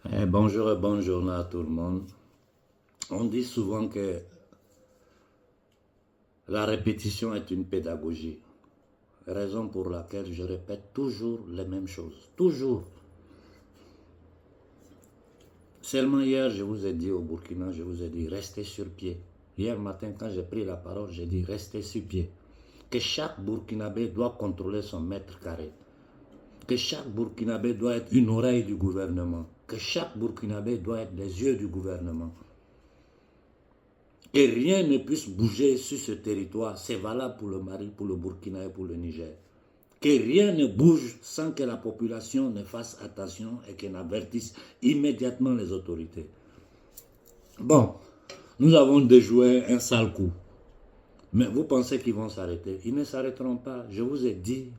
Bonjour et bonne journée à tout le monde. On dit souvent que la répétition est une pédagogie, raison pour laquelle je répète toujours les mêmes choses. Toujours. Seulement hier, je vous ai dit au Burkina, je vous ai dit restez sur pied. Hier matin, quand j'ai pris la parole, j'ai dit restez sur pied. Que chaque Burkinabé doit contrôler son mètre carré. Que chaque Burkinabé doit être une oreille du gouvernement. Que chaque Burkinabé doit être les yeux du gouvernement. Et rien ne puisse bouger sur ce territoire. C'est valable pour le Mali, pour le Burkina et pour le Niger. Que rien ne bouge sans que la population ne fasse attention et qu'elle avertisse immédiatement les autorités. Bon, nous avons déjoué un sale coup. Mais vous pensez qu'ils vont s'arrêter? Ils ne s'arrêteront pas. Je vous ai dit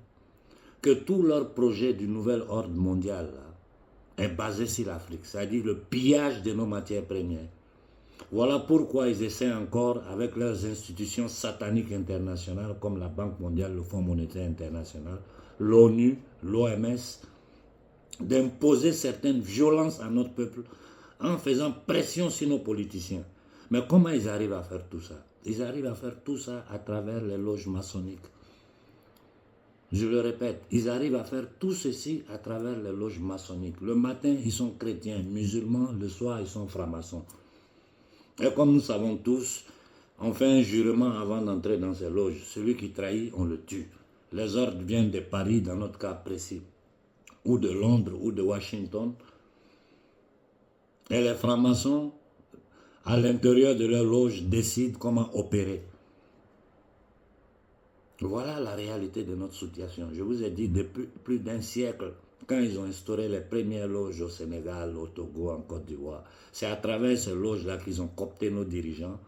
que tout leur projet du nouvel ordre mondial là, est basé sur l'Afrique. C'est-à-dire le pillage de nos matières premières. Voilà pourquoi ils essaient encore, avec leurs institutions sataniques internationales, comme la Banque mondiale, le Fonds monétaire international, l'ONU, l'OMS, d'imposer certaines violences à notre peuple en faisant pression sur nos politiciens. Mais comment ils arrivent à faire tout ça? Ils arrivent à faire tout ça à travers les loges maçonniques. Je le répète, ils arrivent à faire tout ceci à travers les loges maçonniques. Le matin, ils sont chrétiens, musulmans, le soir, ils sont francs-maçons. Et comme nous savons tous, on fait un jurement avant d'entrer dans ces loges. Celui qui trahit, on le tue. Les ordres viennent de Paris, dans notre cas précis, ou de Londres, ou de Washington. Et les francs-maçons, à l'intérieur de leur loge, décident comment opérer. Voilà la réalité de notre situation. Je vous ai dit, depuis plus d'un siècle, quand ils ont instauré les premières loges au Sénégal, au Togo, en Côte d'Ivoire, c'est à travers ces loges-là qu'ils ont coopté nos dirigeants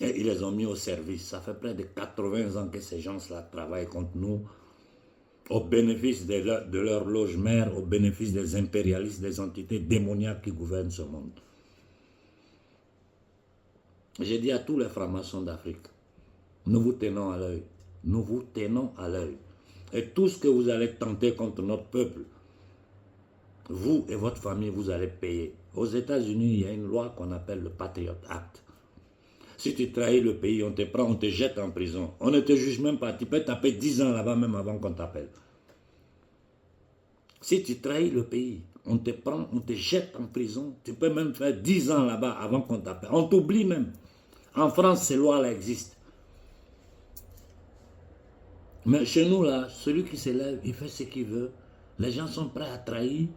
et ils les ont mis au service. Ça fait près de 80 ans que ces gens-là travaillent contre nous, au bénéfice de leur loge mère, au bénéfice des impérialistes, des entités démoniaques qui gouvernent ce monde. J'ai dit à tous les francs-maçons d'Afrique, nous vous tenons à l'œil. Nous vous tenons à l'œil. Et tout ce que vous allez tenter contre notre peuple, vous et votre famille, vous allez payer. Aux États-Unis, il y a une loi qu'on appelle le Patriot Act. Si tu trahis le pays, on te prend, on te jette en prison. On ne te juge même pas. Tu peux taper 10 ans là-bas même avant qu'on t'appelle. Si tu trahis le pays, on te prend, on te jette en prison. Tu peux même faire 10 ans là-bas avant qu'on t'appelle. On t'oublie même. En France, ces lois-là existent. Mais chez nous, là, celui qui s'élève, il fait ce qu'il veut. Les gens sont prêts à trahir,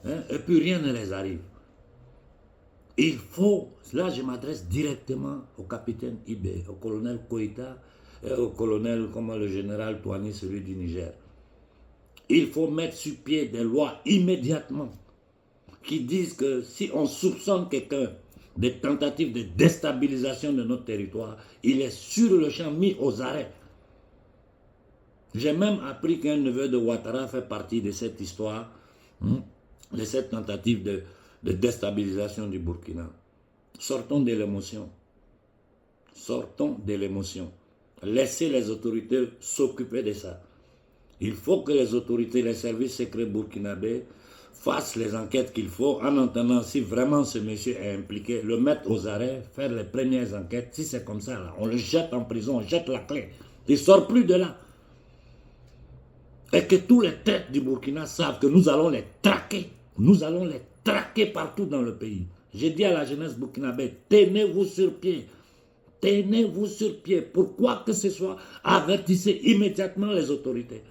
hein, et puis rien ne les arrive. Il faut, là je m'adresse directement au capitaine Ibé, au colonel Koïta, et au colonel, comme le général Touani, celui du Niger. Il faut mettre sur pied des lois immédiatement qui disent que si on soupçonne quelqu'un des tentatives de déstabilisation de notre territoire, il est sur le champ mis aux arrêts. J'ai même appris qu'un neveu de Ouattara fait partie de cette histoire, de cette tentative de déstabilisation du Burkina. Sortons de l'émotion. Sortons de l'émotion. Laissez les autorités s'occuper de ça. Il faut que les autorités, les services secrets burkinabés fassent les enquêtes qu'il faut en entendant si vraiment ce monsieur est impliqué, le mettre aux arrêts, faire les premières enquêtes. Si c'est comme ça, là, on le jette en prison, on jette la clé. Il ne sort plus de là. Et que tous les têtes du Burkina savent que nous allons les traquer. Nous allons les traquer partout dans le pays. J'ai dit à la jeunesse burkinabé, tenez-vous sur pied. Tenez-vous sur pied. Pour quoi que ce soit, avertissez immédiatement les autorités.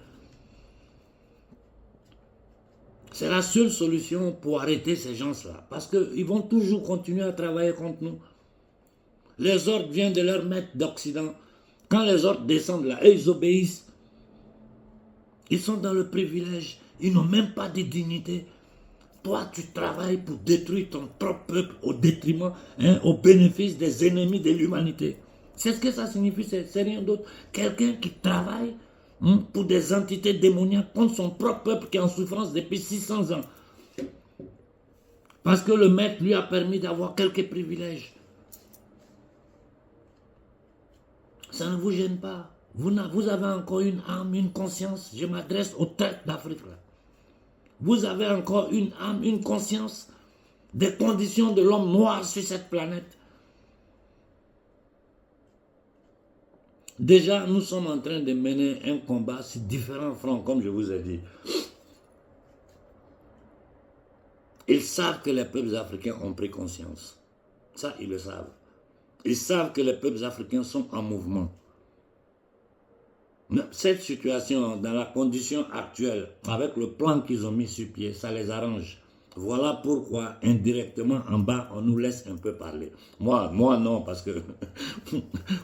C'est la seule solution pour arrêter ces gens-là. Parce qu'ils vont toujours continuer à travailler contre nous. Les ordres viennent de leur maître d'Occident. Quand les ordres descendent là, et ils obéissent. Ils sont dans le privilège. Ils n'ont même pas de dignité. Toi, tu travailles pour détruire ton propre peuple au détriment, au bénéfice des ennemis de l'humanité. C'est ce que ça signifie, c'est rien d'autre. Quelqu'un qui travaille pour des entités démoniaques contre son propre peuple qui est en souffrance depuis 600 ans. Parce que le maître lui a permis d'avoir quelques privilèges. Ça ne vous gêne pas. Vous avez encore une âme, une conscience. Je m'adresse aux têtes d'Afrique là. Vous avez encore une âme, une conscience des conditions de l'homme noir sur cette planète. Déjà, nous sommes en train de mener un combat sur différents fronts, comme je vous ai dit. Ils savent que les peuples africains ont pris conscience. Ça, ils le savent. Ils savent que les peuples africains sont en mouvement. Cette situation, dans la condition actuelle, avec le plan qu'ils ont mis sur pied, ça les arrange. Voilà pourquoi, indirectement, en bas, on nous laisse un peu parler. Moi non, parce que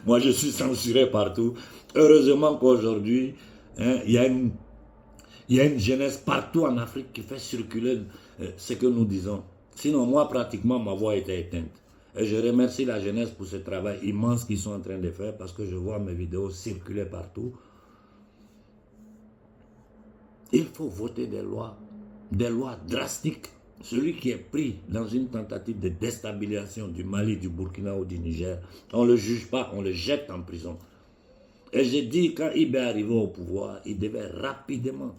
moi, je suis censuré partout. Heureusement qu'aujourd'hui, hein, il y a une jeunesse partout en Afrique qui fait circuler ce que nous disons. Sinon, moi, pratiquement, ma voix était éteinte. Et je remercie la jeunesse pour ce travail immense qu'ils sont en train de faire, parce que je vois mes vidéos circuler partout. Il faut voter des lois drastiques. Celui qui est pris dans une tentative de déstabilisation du Mali, du Burkina ou du Niger, on ne le juge pas, on le jette en prison. Et j'ai dit, quand Ibé est arrivé au pouvoir, il devait rapidement,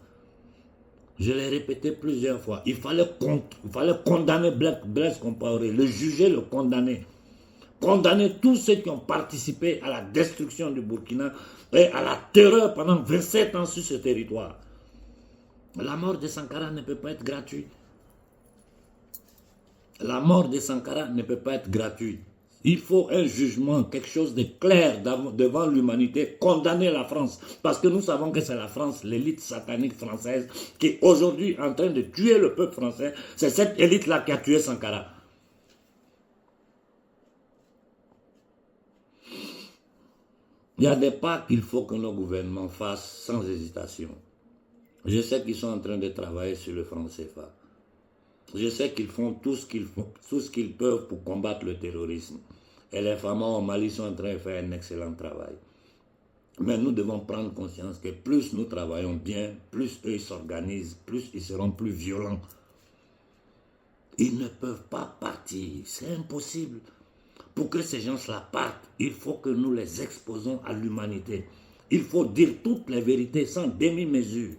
je l'ai répété plusieurs fois, il fallait condamner Blaise Compaoré, le juger, le condamner. Condamner tous ceux qui ont participé à la destruction du Burkina et à la terreur pendant 27 ans sur ce territoire. La mort de Sankara ne peut pas être gratuite. La mort de Sankara ne peut pas être gratuite. Il faut un jugement, quelque chose de clair devant l'humanité, condamner la France. Parce que nous savons que c'est la France, l'élite satanique française, qui est aujourd'hui en train de tuer le peuple français. C'est cette élite-là qui a tué Sankara. Il y a des pas qu'il faut que nos gouvernements fassent sans hésitation. Je sais qu'ils sont en train de travailler sur le franc CFA. Je sais qu'ils font tout ce qu'ils peuvent pour combattre le terrorisme. Et les femmes au Mali sont en train de faire un excellent travail. Mais nous devons prendre conscience que plus nous travaillons bien, plus eux s'organisent, plus ils seront plus violents. Ils ne peuvent pas partir, c'est impossible. Pour que ces gens-là partent, il faut que nous les exposons à l'humanité. Il faut dire toutes les vérités sans demi-mesure.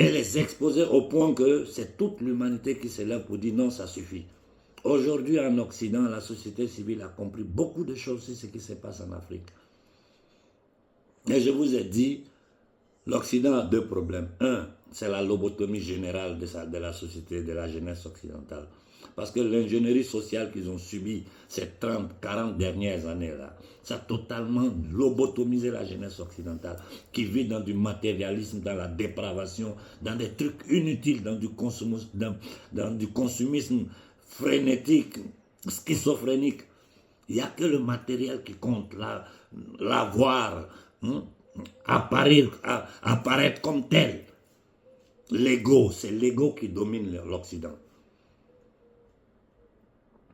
Et les exposer au point que c'est toute l'humanité qui se lève pour dire non, ça suffit. Aujourd'hui, en Occident, la société civile a compris beaucoup de choses sur ce qui se passe en Afrique. Et je vous ai dit, l'Occident a deux problèmes. Un, c'est la lobotomie générale de la société, de la jeunesse occidentale. Parce que l'ingénierie sociale qu'ils ont subie ces 30, 40 dernières années-là, ça a totalement lobotomisé la jeunesse occidentale, qui vit dans du matérialisme, dans la dépravation, dans des trucs inutiles, dans du consumisme frénétique, schizophrénique. Il n'y a que le matériel qui compte, l'avoir, apparaître comme tel. L'ego, c'est l'ego qui domine l'Occident.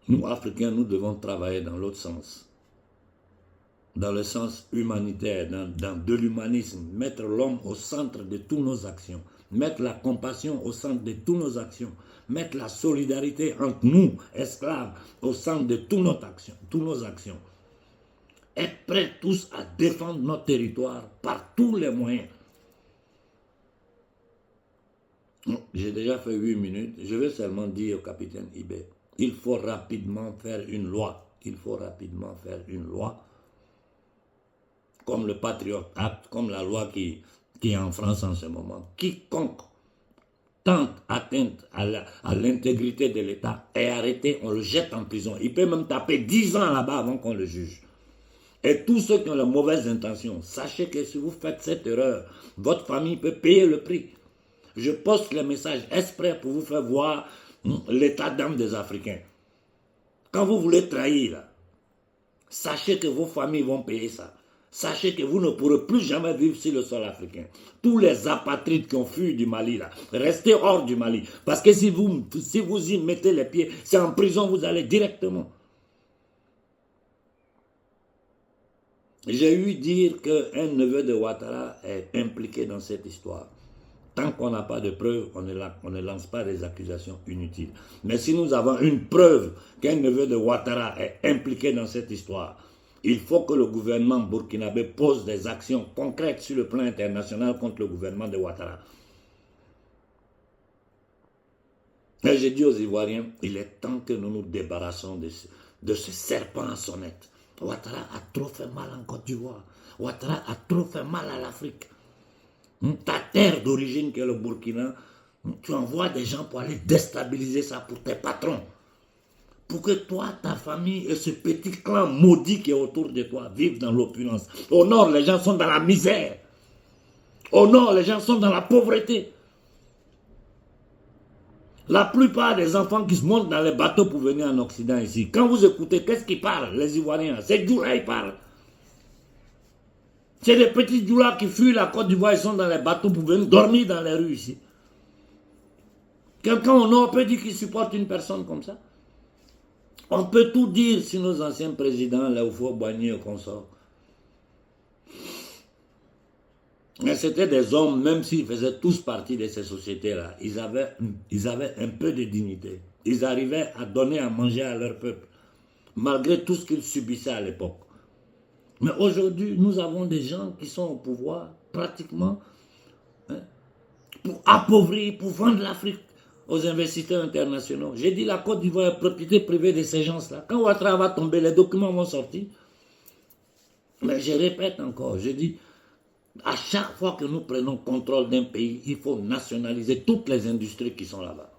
Nous, Africains, nous devons travailler dans l'autre sens. Dans le sens humanitaire, dans de l'humanisme. Mettre l'homme au centre de toutes nos actions. Mettre la compassion au centre de toutes nos actions. Mettre la solidarité entre nous, esclaves, au centre de toutes nos actions. Être prêts tous à défendre notre territoire par tous les moyens. J'ai déjà fait 8 minutes. Je vais seulement dire au capitaine Ibé. Il faut rapidement faire une loi. Il faut rapidement faire une loi. Comme le Patriot Act, comme la loi qui est en France en ce moment. Quiconque tente atteinte à l'intégrité de l'État est arrêté, on le jette en prison. Il peut même taper 10 ans là-bas avant qu'on le juge. Et tous ceux qui ont la mauvaise intention, sachez que si vous faites cette erreur, votre famille peut payer le prix. Je poste le message exprès pour vous faire voir l'état d'âme des Africains. Quand vous voulez trahir, là, sachez que vos familles vont payer ça. Sachez que vous ne pourrez plus jamais vivre sur le sol africain. Tous les apatrides qui ont fui du Mali, là, restez hors du Mali. Parce que si vous y mettez les pieds, c'est en prison, vous allez directement. J'ai eu dire qu'un neveu de Ouattara est impliqué dans cette histoire. Tant qu'on n'a pas de preuves, on ne lance pas des accusations inutiles. Mais si nous avons une preuve qu'un neveu de Ouattara est impliqué dans cette histoire, Il faut que le gouvernement burkinabé pose des actions concrètes sur le plan international contre le gouvernement de Ouattara. Et j'ai dit aux Ivoiriens, il est temps que nous nous débarrassons de ce serpent à sonnette. Ouattara a trop fait mal en Côte d'Ivoire. Ouattara a trop fait mal à l'Afrique. Ta terre d'origine qui est le Burkina, tu envoies des gens pour aller déstabiliser ça pour tes patrons. Pour que toi, ta famille et ce petit clan maudit qui est autour de toi vivent dans l'opulence. Au nord, les gens sont dans la misère. Au nord, les gens sont dans la pauvreté. La plupart des enfants qui se montent dans les bateaux pour venir en Occident ici, quand vous écoutez, qu'est-ce qu'ils parlent, les Ivoiriens? C'est Djoula, ils parlent. C'est des petits Djoula qui fuient la Côte d'Ivoire, ils sont dans les bateaux pour venir dormir dans les rues ici. Quelqu'un au nord peut dire qu'il supporte une personne comme ça? On peut tout dire sur nos anciens présidents, Léopold Boigny et consorts. Mais c'était des hommes, même s'ils faisaient tous partie de ces sociétés-là, ils avaient un peu de dignité. Ils arrivaient à donner à manger à leur peuple, malgré tout ce qu'ils subissaient à l'époque. Mais aujourd'hui, nous avons des gens qui sont au pouvoir, pratiquement, pour appauvrir, pour vendre l'Afrique aux investisseurs internationaux. J'ai dit la Côte d'Ivoire est propriété privée de ces gens-là. Quand Ouattara va tomber, les documents vont sortir. Mais je répète encore, je dis, à chaque fois que nous prenons contrôle d'un pays, il faut nationaliser toutes les industries qui sont là-bas.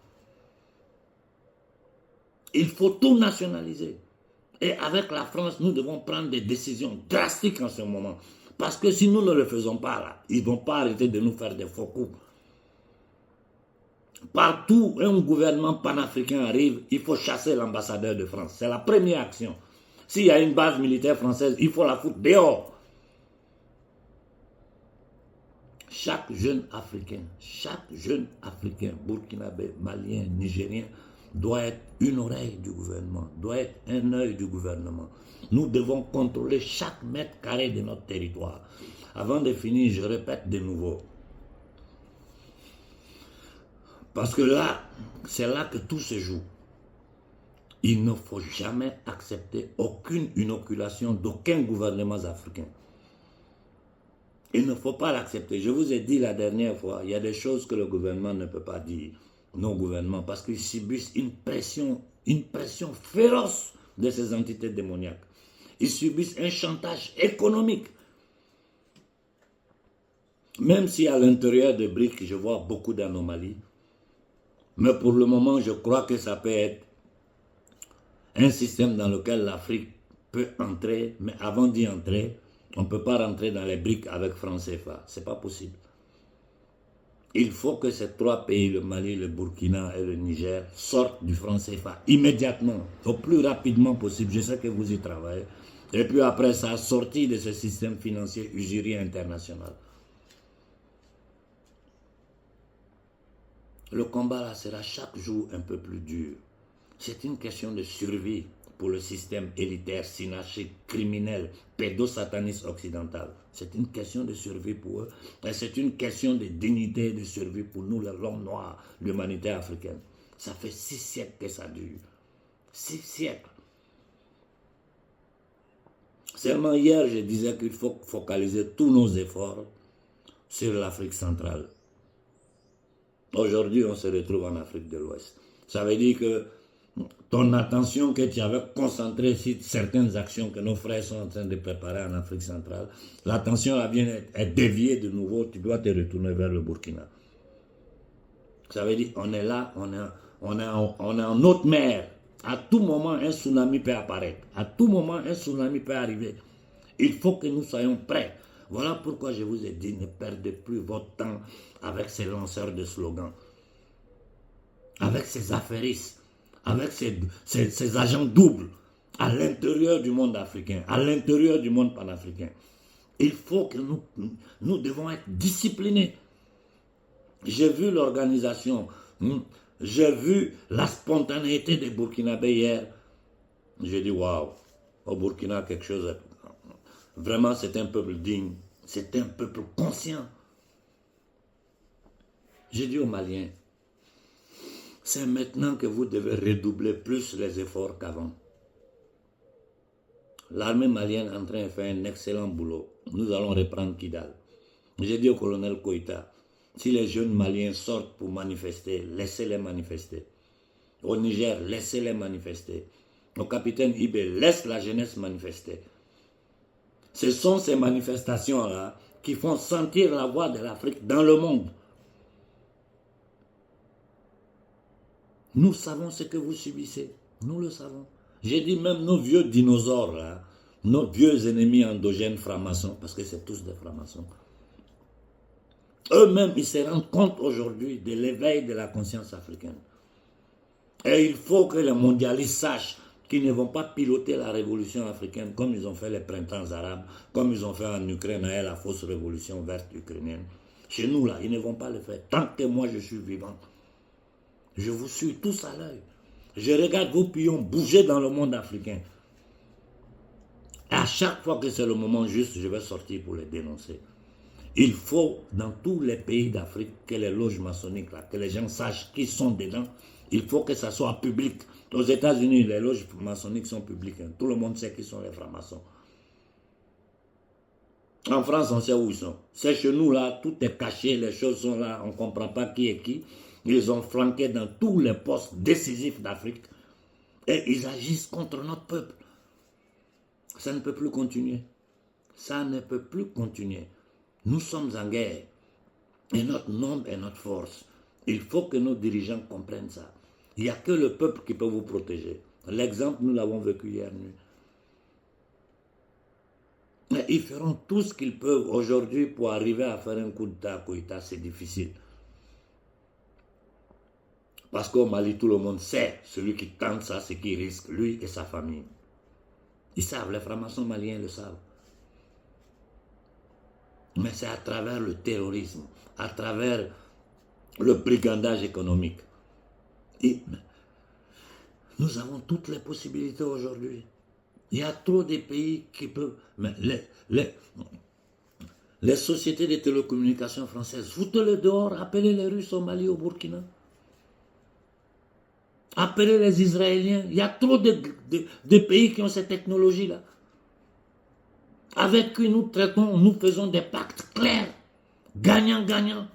Il faut tout nationaliser. Et avec la France, nous devons prendre des décisions drastiques en ce moment. Parce que si nous ne le faisons pas, là, ils ne vont pas arrêter de nous faire des faux coups. Partout où un gouvernement panafricain arrive, il faut chasser l'ambassadeur de France. C'est la première action. S'il y a une base militaire française, il faut la foutre dehors. Chaque jeune Africain, burkinabé, malien, nigérien, doit être une oreille du gouvernement, doit être un œil du gouvernement. Nous devons contrôler chaque mètre carré de notre territoire. Avant de finir, je répète de nouveau. Parce que là, c'est là que tout se joue. Il ne faut jamais accepter aucune inoculation d'aucun gouvernement africain. Il ne faut pas l'accepter. Je vous ai dit la dernière fois, il y a des choses que le gouvernement ne peut pas dire, nos gouvernements, parce qu'ils subissent une pression féroce de ces entités démoniaques. Ils subissent un chantage économique. Même si à l'intérieur de BRICS, je vois beaucoup d'anomalies, mais pour le moment, je crois que ça peut être un système dans lequel l'Afrique peut entrer, mais avant d'y entrer, on ne peut pas rentrer dans les briques avec franc CFA. Ce n'est pas possible. Il faut que ces trois pays, le Mali, le Burkina et le Niger, sortent du franc CFA immédiatement, au plus rapidement possible. Je sais que vous y travaillez. Et puis après ça, sortir de ce système financier usurier international. Le combat là sera chaque jour un peu plus dur. C'est une question de survie pour le système élitaire, synarchique, criminel, pédosataniste occidental. C'est une question de survie pour eux. Et c'est une question de dignité et de survie pour nous, l'homme noir, l'humanité africaine. Ça fait 6 siècles que ça dure. 6 siècles. Seulement hier, je disais qu'il faut focaliser tous nos efforts sur l'Afrique centrale. Aujourd'hui, on se retrouve en Afrique de l'Ouest. Ça veut dire que ton attention que tu avais concentrée sur certaines actions que nos frères sont en train de préparer en Afrique centrale, l'attention vient être déviée de nouveau, tu dois te retourner vers le Burkina. Ça veut dire on est là, on est en haute mer. À tout moment, un tsunami peut apparaître. À tout moment, un tsunami peut arriver. Il faut que nous soyons prêts. Voilà pourquoi je vous ai dit, ne perdez plus votre temps avec ces lanceurs de slogans, avec ces affairistes, avec ces agents doubles à l'intérieur du monde africain, à l'intérieur du monde panafricain. Il faut que nous devons être disciplinés. J'ai vu l'organisation, j'ai vu la spontanéité des Burkinabés hier. J'ai dit, waouh, au Burkina, quelque chose. Vraiment, c'est un peuple digne, c'est un peuple conscient. J'ai dit aux Maliens, c'est maintenant que vous devez redoubler plus les efforts qu'avant. L'armée malienne est en train de faire un excellent boulot. Nous allons reprendre Kidal. J'ai dit au colonel Koïta, si les jeunes maliens sortent pour manifester, laissez-les manifester. Au Niger, laissez-les manifester. Au capitaine Ibé, laisse la jeunesse manifester. Ce sont ces manifestations-là qui font sentir la voix de l'Afrique dans le monde. Nous savons ce que vous subissez. Nous le savons. J'ai dit même nos vieux dinosaures, là, nos vieux ennemis endogènes francs-maçons, parce que c'est tous des francs-maçons. Eux-mêmes, ils se rendent compte aujourd'hui de l'éveil de la conscience africaine. Et il faut que les mondialistes sachent qu'ils ne vont pas piloter la révolution africaine comme ils ont fait les printemps arabes, comme ils ont fait en Ukraine avec la fausse révolution verte ukrainienne. Chez nous, là, ils ne vont pas le faire. Tant que moi, je suis vivant, je vous suis tous à l'œil. Je regarde vos pions bouger dans le monde africain. Et à chaque fois que c'est le moment juste, je vais sortir pour les dénoncer. Il faut, dans tous les pays d'Afrique, que les loges maçonniques, là, que les gens sachent qui sont dedans. Il faut que ça soit public. Aux États-Unis, les loges maçonniques sont publiques. Hein. Tout le monde sait qui sont les francs-maçons. En France, on sait où ils sont. C'est chez nous, là, tout est caché, les choses sont là, on ne comprend pas qui est qui. Ils ont flanqué dans tous les postes décisifs d'Afrique. Et ils agissent contre notre peuple. Ça ne peut plus continuer. Ça ne peut plus continuer. Nous sommes en guerre. Et notre nombre est notre force. Il faut que nos dirigeants comprennent ça. Il n'y a que le peuple qui peut vous protéger. L'exemple, nous l'avons vécu hier nuit. Mais ils feront tout ce qu'ils peuvent aujourd'hui pour arriver à faire un coup d'État à Koïta. C'est difficile. Parce qu'au Mali, tout le monde sait, celui qui tente ça, c'est qui risque, lui et sa famille. Ils savent, les francs-maçons maliens le savent. Mais c'est à travers le terrorisme, à travers le brigandage économique. Et nous avons toutes les possibilités aujourd'hui. Il y a trop de pays qui peuvent... Mais les sociétés de télécommunications françaises, foutez-les dehors, appelez les Russes au Mali, au Burkina. Appelez les Israéliens. Il y a trop de pays qui ont cette technologie-là. Avec qui nous traitons, nous faisons des pactes clairs, gagnant-gagnant.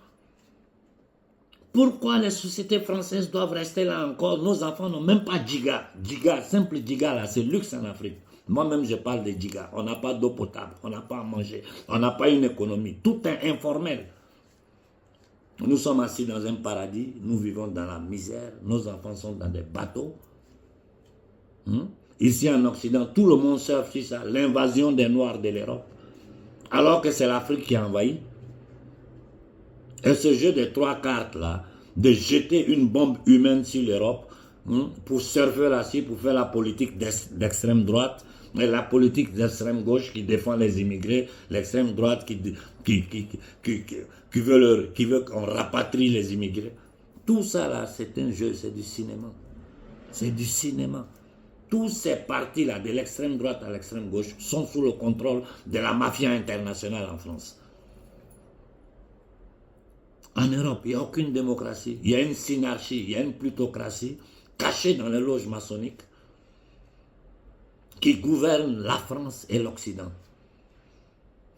Pourquoi les sociétés françaises doivent rester là encore? Nos enfants n'ont même pas giga. Giga, simple giga là, c'est luxe en Afrique. Moi-même, je parle de giga. On n'a pas d'eau potable, on n'a pas à manger, on n'a pas une économie. Tout est informel. Nous sommes assis dans un paradis, nous vivons dans la misère, nos enfants sont dans des bateaux. Ici en Occident, tout le monde surfe sur ça, l'invasion des Noirs de l'Europe. Alors que c'est l'Afrique qui a envahi. Et ce jeu de 3 cartes là, de jeter une bombe humaine sur l'Europe, pour surfer là-dessus, pour faire la politique d'extrême droite, et la politique d'extrême gauche qui défend les immigrés, l'extrême droite qui veut qu'on rapatrie les immigrés. Tout ça là, c'est un jeu, c'est du cinéma. C'est du cinéma. Tous ces partis-là, de l'extrême droite à l'extrême gauche, sont sous le contrôle de la mafia internationale en France. En Europe, il n'y a aucune démocratie. Il y a une synarchie, il y a une plutocratie cachée dans les loges maçonniques qui gouvernent la France et l'Occident.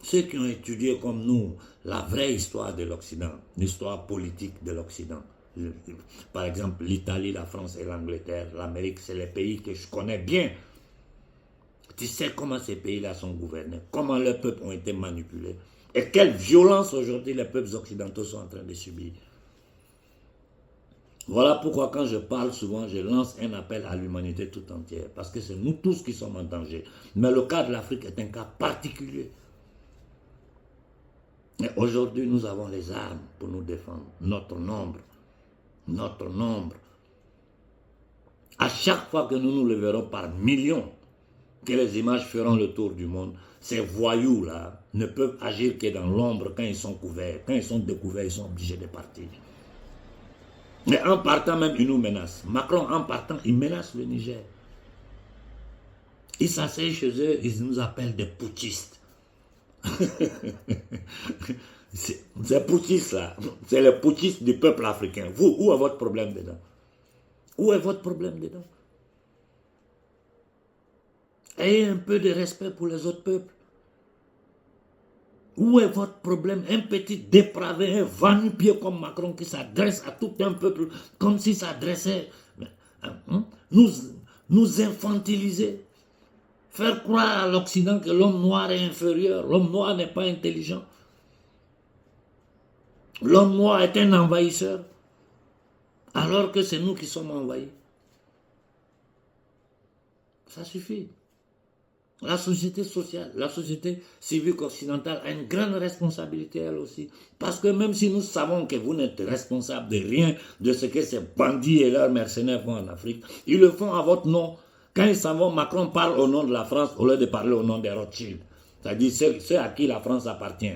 Ceux qui ont étudié comme nous la vraie histoire de l'Occident, l'histoire politique de l'Occident, par exemple l'Italie, la France et l'Angleterre, l'Amérique, c'est les pays que je connais bien. Tu sais comment ces pays-là sont gouvernés, comment leurs peuples ont été manipulés et quelle violence aujourd'hui les peuples occidentaux sont en train de subir. Voilà pourquoi quand je parle souvent, je lance un appel à l'humanité tout entière, parce que c'est nous tous qui sommes en danger. Mais le cas de l'Afrique est un cas particulier. Et aujourd'hui, nous avons les armes pour nous défendre, notre nombre. Notre nombre. À chaque fois que nous nous leverons par millions, que les images feront le tour du monde, ces voyous-là ne peuvent agir que dans l'ombre quand ils sont couverts. Quand ils sont découverts, ils sont obligés de partir. Mais en partant même, ils nous menacent. Macron, en partant, il menace le Niger. Ils s'asseyent chez eux, ils nous appellent des putschistes. C'est putschistes là. C'est les putschistes du peuple africain. Vous, où est votre problème dedans? Où est votre problème dedans? Ayez un peu de respect pour les autres peuples. Où est votre problème? Un petit dépravé, un va-nu-pied comme Macron qui s'adresse à tout un peuple comme s'il s'adressait. Nous infantiliser. Faire croire à l'Occident que l'homme noir est inférieur. L'homme noir n'est pas intelligent. L'homme noir est un envahisseur. Alors que c'est nous qui sommes envahis. Ça suffit. La société sociale, la société civique occidentale a une grande responsabilité elle aussi. Parce que même si nous savons que vous n'êtes responsable de rien de ce que ces bandits et leurs mercenaires font en Afrique, ils le font à votre nom. Quand ils s'en vont, Macron parle au nom de la France au lieu de parler au nom des Rothschild. C'est-à-dire ceux à qui la France appartient.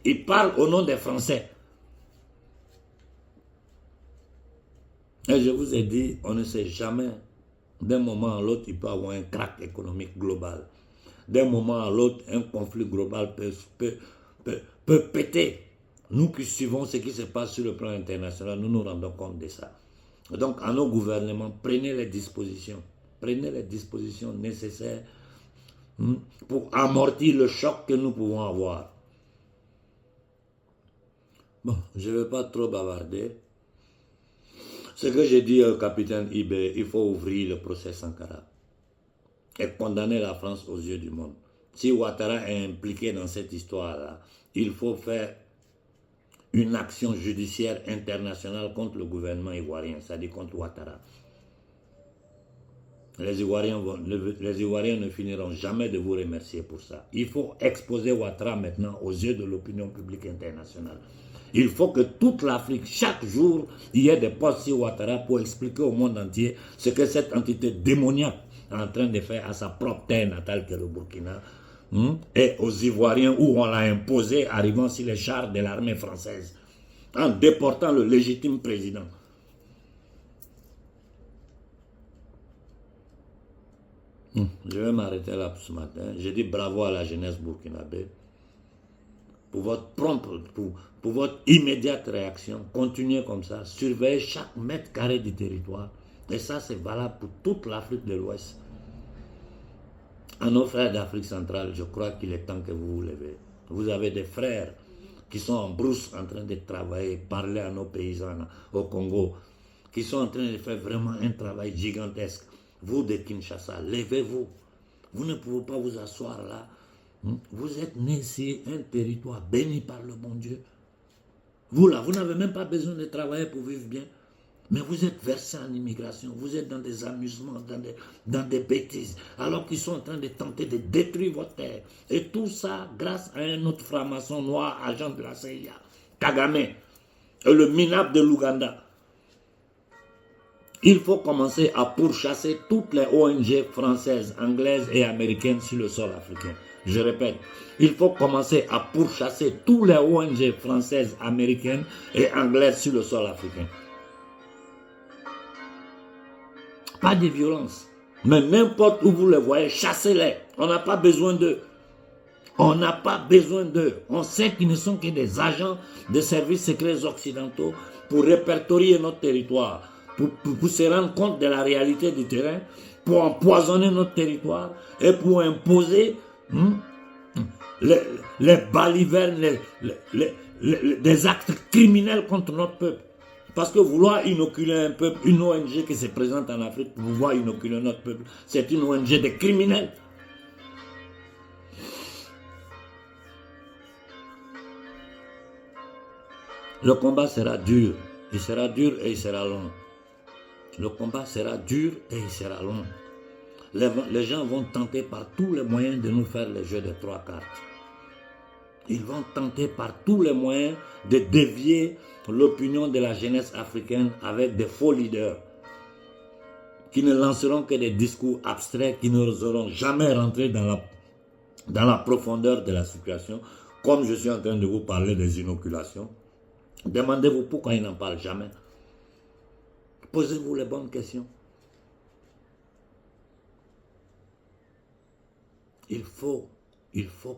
Il parle au nom des Français. Et je vous ai dit, on ne sait jamais. D'un moment à l'autre, il peut y avoir un crack économique global. D'un moment à l'autre, un conflit global peut péter. Nous qui suivons ce qui se passe sur le plan international, nous nous rendons compte de ça. Donc, à nos gouvernements, prenez les dispositions. Prenez les dispositions nécessaires pour amortir le choc que nous pouvons avoir. Bon, je ne vais pas trop bavarder. Ce que j'ai dit au capitaine Ibé, il faut ouvrir le procès Sankara et condamner la France aux yeux du monde. Si Ouattara est impliqué dans cette histoire-là, il faut faire une action judiciaire internationale contre le gouvernement ivoirien, c'est-à-dire contre Ouattara. Les Ivoiriens ne finiront jamais de vous remercier pour ça. Il faut exposer Ouattara maintenant aux yeux de l'opinion publique internationale. Il faut que toute l'Afrique, chaque jour, il y ait des postes sur Ouattara pour expliquer au monde entier ce que cette entité démoniaque est en train de faire à sa propre terre natale que le Burkina, et aux Ivoiriens où on l'a imposé arrivant sur les chars de l'armée française, en déportant le légitime président. Je vais m'arrêter là pour ce matin. Je dis bravo à la jeunesse burkinabé pour votre prompte, pour votre immédiate réaction. Continuez comme ça. Surveillez chaque mètre carré du territoire. Et ça, c'est valable pour toute l'Afrique de l'Ouest. À nos frères d'Afrique centrale, je crois qu'il est temps que vous vous levez. Vous avez des frères qui sont en brousse en train de travailler, parler à nos paysans au Congo, qui sont en train de faire vraiment un travail gigantesque. Vous de Kinshasa, levez-vous. Vous ne pouvez pas vous asseoir là. Vous êtes nés sur un territoire béni par le bon Dieu. Vous là, vous n'avez même pas besoin de travailler pour vivre bien. Mais vous êtes versés en immigration, vous êtes dans des amusements, dans des bêtises, alors qu'ils sont en train de tenter de détruire votre terre. Et tout ça grâce à un autre franc-maçon noir, agent de la CIA, Kagame, et le minable de l'Ouganda. Il faut commencer à pourchasser toutes les ONG françaises, anglaises et américaines sur le sol africain. Je répète, il faut commencer à pourchasser tous les ONG françaises, américaines et anglaises sur le sol africain. Pas de violence. Mais n'importe où vous les voyez, chassez-les. On n'a pas besoin d'eux. On n'a pas besoin d'eux. On sait qu'ils ne sont que des agents des services secrets occidentaux pour répertorier notre territoire, pour se rendre compte de la réalité du terrain, pour empoisonner notre territoire et pour imposer les balivernes, des actes criminels contre notre peuple. Parce que vouloir inoculer un peuple, une ONG qui se présente en Afrique pour vouloir inoculer notre peuple, c'est une ONG de criminels. Le combat sera dur. Il sera dur et il sera long. Le combat sera dur et il sera long. Les gens vont tenter par tous les moyens de nous faire le jeu des trois cartes. Ils vont tenter par tous les moyens de dévier l'opinion de la jeunesse africaine avec des faux leaders qui ne lanceront que des discours abstraits qui n'oseront jamais rentrer dans la profondeur de la situation, comme je suis en train de vous parler des inoculations. Demandez-vous pourquoi ils n'en parlent jamais. Posez-vous les bonnes questions. Il faut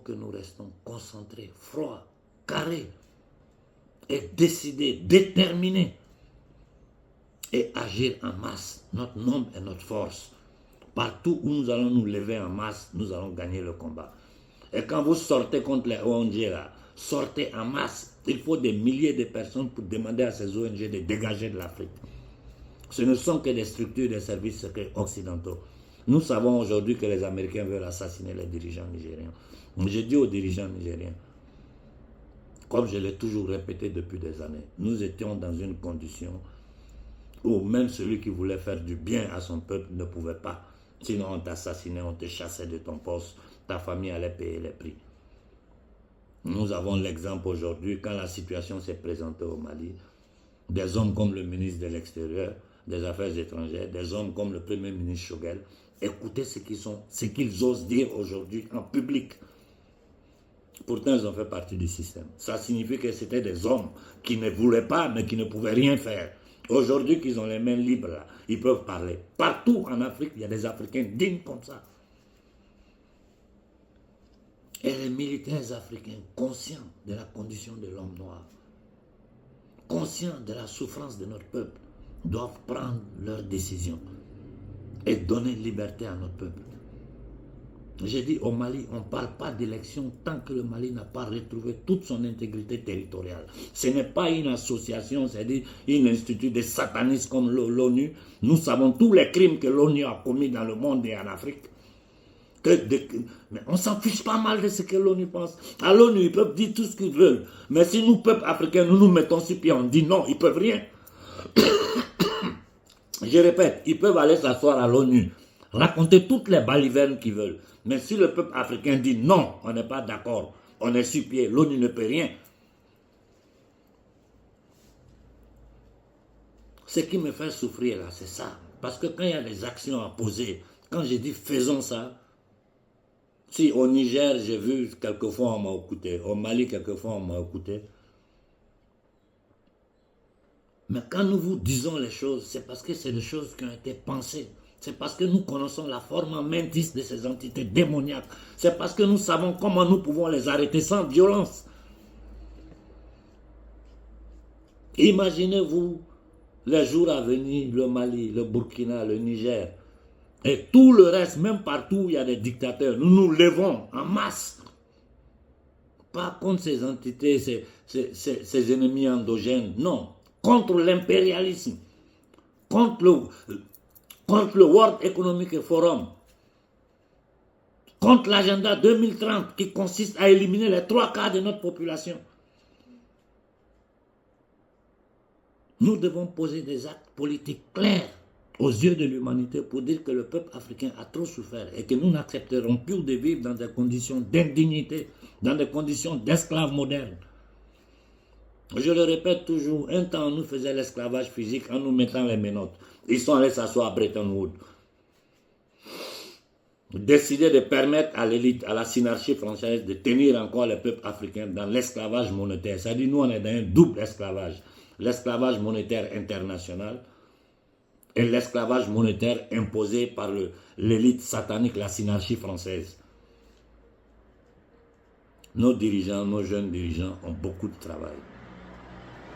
que nous restons concentrés, froids, carrés, et décidés, déterminés, et agir en masse, notre nombre et notre force, Partout où nous allons nous lever en masse, nous allons gagner le combat. Et quand vous sortez contre les ONG, là, sortez en masse. Il faut des milliers de personnes pour demander à ces ONG de dégager de l'Afrique. Ce ne sont que des structures de services secrets occidentaux. Nous savons aujourd'hui que les Américains veulent assassiner les dirigeants nigériens. Je dis aux dirigeants nigériens, comme je l'ai toujours répété depuis des années, nous étions dans une condition où même celui qui voulait faire du bien à son peuple ne pouvait pas. Sinon on t'assassinait, on te chassait de ton poste, ta famille allait payer les prix. Nous avons l'exemple aujourd'hui, quand la situation s'est présentée au Mali, des hommes comme le ministre de l'Extérieur, des Affaires étrangères, des hommes comme le Premier ministre Choguel, écoutez ce qu'ils osent dire aujourd'hui en public. Pourtant, ils ont fait partie du système. Ça signifie que c'était des hommes qui ne voulaient pas, mais qui ne pouvaient rien faire. Aujourd'hui qu'ils ont les mains libres, là, ils peuvent parler. Partout en Afrique, il y a des Africains dignes comme ça. Et les militaires africains, conscients de la condition de l'homme noir, conscients de la souffrance de notre peuple, doivent prendre leurs décisions et donner liberté à notre peuple. J'ai dit au Mali, on ne parle pas d'élection tant que le Mali n'a pas retrouvé toute son intégrité territoriale. Ce n'est pas une association, c'est-à-dire un institut de satanistes comme l'ONU. Nous savons tous les crimes que l'ONU a commis dans le monde et en Afrique. Mais on s'en fiche pas mal de ce que l'ONU pense. À l'ONU, ils peuvent dire tout ce qu'ils veulent. Mais si nous, peuple africain, nous nous mettons sur pied, on dit non, ils ne peuvent rien. Je répète, ils peuvent aller s'asseoir à l'ONU, raconter toutes les balivernes qu'ils veulent. Mais si le peuple africain dit non, on n'est pas d'accord, on est sur pied, l'ONU ne peut rien. Ce qui me fait souffrir là, c'est ça. Parce que quand il y a des actions à poser, quand je dis faisons ça, si au Niger, j'ai vu quelquefois on m'a écouté, au Mali quelquefois on m'a écouté. Mais quand nous vous disons les choses, c'est parce que c'est des choses qui ont été pensées. C'est parce que nous connaissons la forme mentis de ces entités démoniaques. C'est parce que nous savons comment nous pouvons les arrêter sans violence. Imaginez-vous les jours à venir, le Mali, le Burkina, le Niger, et tout le reste, même partout où il y a des dictateurs, nous nous levons en masse. Pas contre ces entités, ces ennemis endogènes, non. Contre l'impérialisme, contre le World Economic Forum, contre l'agenda 2030 qui consiste à éliminer les 3/4 de notre population. Nous devons poser des actes politiques clairs aux yeux de l'humanité pour dire que le peuple africain a trop souffert et que nous n'accepterons plus de vivre dans des conditions d'indignité, dans des conditions d'esclaves modernes. Je le répète toujours, un temps on nous faisait l'esclavage physique en nous mettant les menottes. Ils sont allés s'asseoir à Bretton Woods. Décider de permettre à l'élite, à la synarchie française de tenir encore les peuples africains dans l'esclavage monétaire. C'est-à-dire nous on est dans un double esclavage. L'esclavage monétaire international et l'esclavage monétaire imposé par l'élite satanique, la synarchie française. Nos dirigeants, nos jeunes dirigeants ont beaucoup de travail.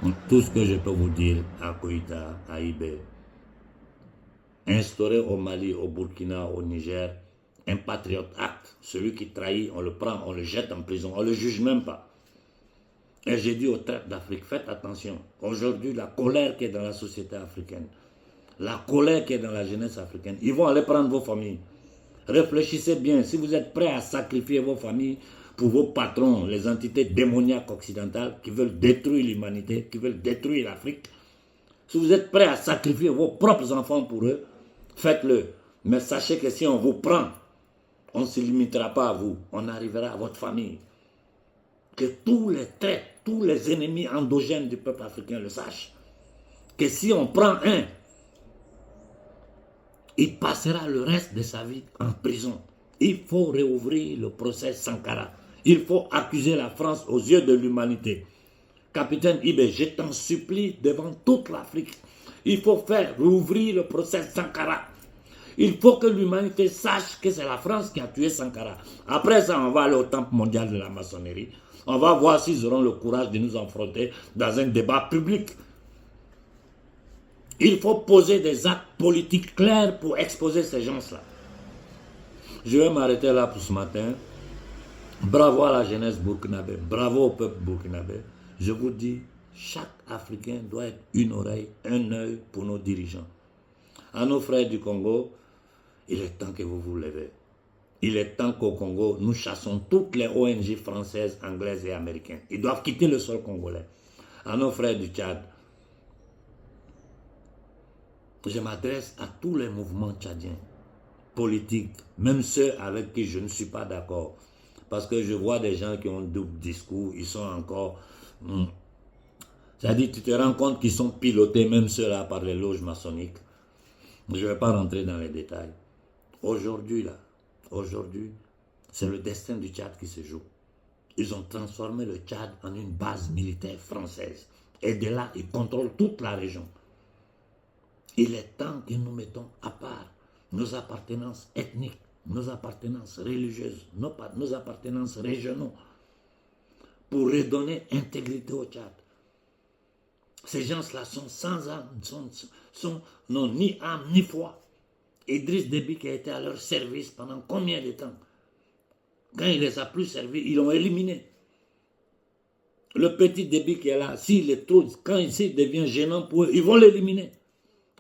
Donc, tout ce que je peux vous dire à Koïta, à Ibé, instaurer au Mali, au Burkina, au Niger, un Patriot Act. Celui qui trahit, on le prend, on le jette en prison, on ne le juge même pas. Et j'ai dit aux traites d'Afrique, faites attention. Aujourd'hui, la colère qui est dans la société africaine, la colère qui est dans la jeunesse africaine, ils vont aller prendre vos familles. Réfléchissez bien, si vous êtes prêts à sacrifier vos familles pour vos patrons, les entités démoniaques occidentales qui veulent détruire l'humanité, qui veulent détruire l'Afrique, si vous êtes prêts à sacrifier vos propres enfants pour eux, faites-le. Mais sachez que si on vous prend, on ne se limitera pas à vous, on arrivera à votre famille. Que tous les traîtres, tous les ennemis endogènes du peuple africain le sachent. Que si on prend un, il passera le reste de sa vie en prison. Il faut réouvrir le procès Sankara. Il faut accuser la France aux yeux de l'humanité. Capitaine Ibé, je t'en supplie devant toute l'Afrique. Il faut faire rouvrir le procès Sankara. Il faut que l'humanité sache que c'est la France qui a tué Sankara. Après ça, on va aller au temple mondial de la maçonnerie. On va voir s'ils auront le courage de nous affronter dans un débat public. Il faut poser des actes politiques clairs pour exposer ces gens-là. Je vais m'arrêter là pour ce matin. Bravo à la jeunesse burkinabé, bravo au peuple burkinabé. Je vous dis, chaque Africain doit être une oreille, un œil pour nos dirigeants. À nos frères du Congo, il est temps que vous vous levez. Il est temps qu'au Congo, nous chassons toutes les ONG françaises, anglaises et américaines. Ils doivent quitter le sol congolais. À nos frères du Tchad, je m'adresse à tous les mouvements tchadiens, politiques, même ceux avec qui je ne suis pas d'accord. Parce que je vois des gens qui ont double discours, ils sont encore... C'est-à-dire, tu te rends compte qu'ils sont pilotés, même ceux-là, par les loges maçonniques. Je ne vais pas rentrer dans les détails. Aujourd'hui, c'est le destin du Tchad qui se joue. Ils ont transformé le Tchad en une base militaire française. Et de là, ils contrôlent toute la région. Il est temps que nous mettons à part nos appartenances ethniques, nos appartenances religieuses, nos appartenances régionaux, pour redonner intégrité au Tchad. Ces gens-là sont sans âme, n'ont ni âme ni foi. Idriss Déby qui a été à leur service pendant combien de temps? Quand il les a plus servis, ils l'ont éliminé. Le petit Déby qui est là, s'il est trop, quand il devient gênant pour eux, ils vont l'éliminer.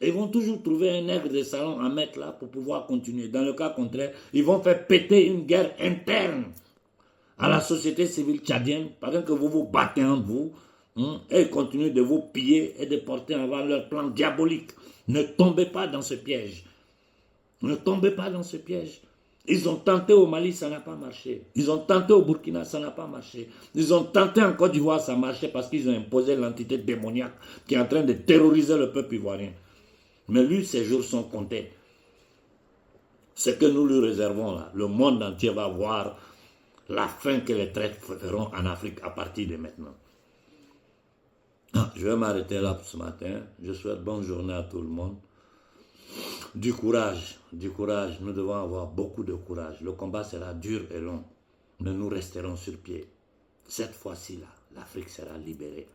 Ils vont toujours trouver un nègre de salon à mettre là pour pouvoir continuer. Dans le cas contraire, ils vont faire péter une guerre interne à la société civile tchadienne, pendant que vous vous battez entre vous, et ils continuent de vous piller et de porter en avant leur plan diabolique. Ne tombez pas dans ce piège. Ne tombez pas dans ce piège. Ils ont tenté au Mali, ça n'a pas marché. Ils ont tenté au Burkina, ça n'a pas marché. Ils ont tenté en Côte d'Ivoire, ça a marché parce qu'ils ont imposé l'entité démoniaque qui est en train de terroriser le peuple ivoirien. Mais lui, ses jours sont comptés. Ce que nous lui réservons là, le monde entier va voir la fin que les traîtres feront en Afrique à partir de maintenant. Je vais m'arrêter là pour ce matin. Je souhaite bonne journée à tout le monde. Du courage, nous devons avoir beaucoup de courage. Le combat sera dur et long, mais nous resterons sur pied. Cette fois-ci là, l'Afrique sera libérée.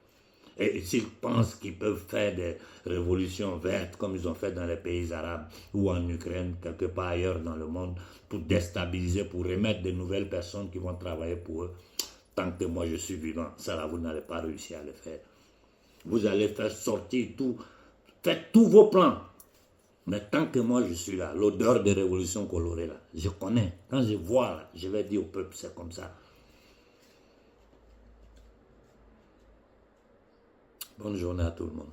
Et s'ils pensent qu'ils peuvent faire des révolutions vertes comme ils ont fait dans les pays arabes ou en Ukraine, quelque part ailleurs dans le monde, pour déstabiliser, pour remettre de nouvelles personnes qui vont travailler pour eux, tant que moi je suis vivant, ça là, vous n'allez pas réussir à le faire. Vous allez faire sortir tout, faites tous vos plans. Mais tant que moi je suis là, l'odeur de révolution colorée là, je connais. Quand je vois là, je vais dire au peuple, c'est comme ça. Bonne journée à tout le monde.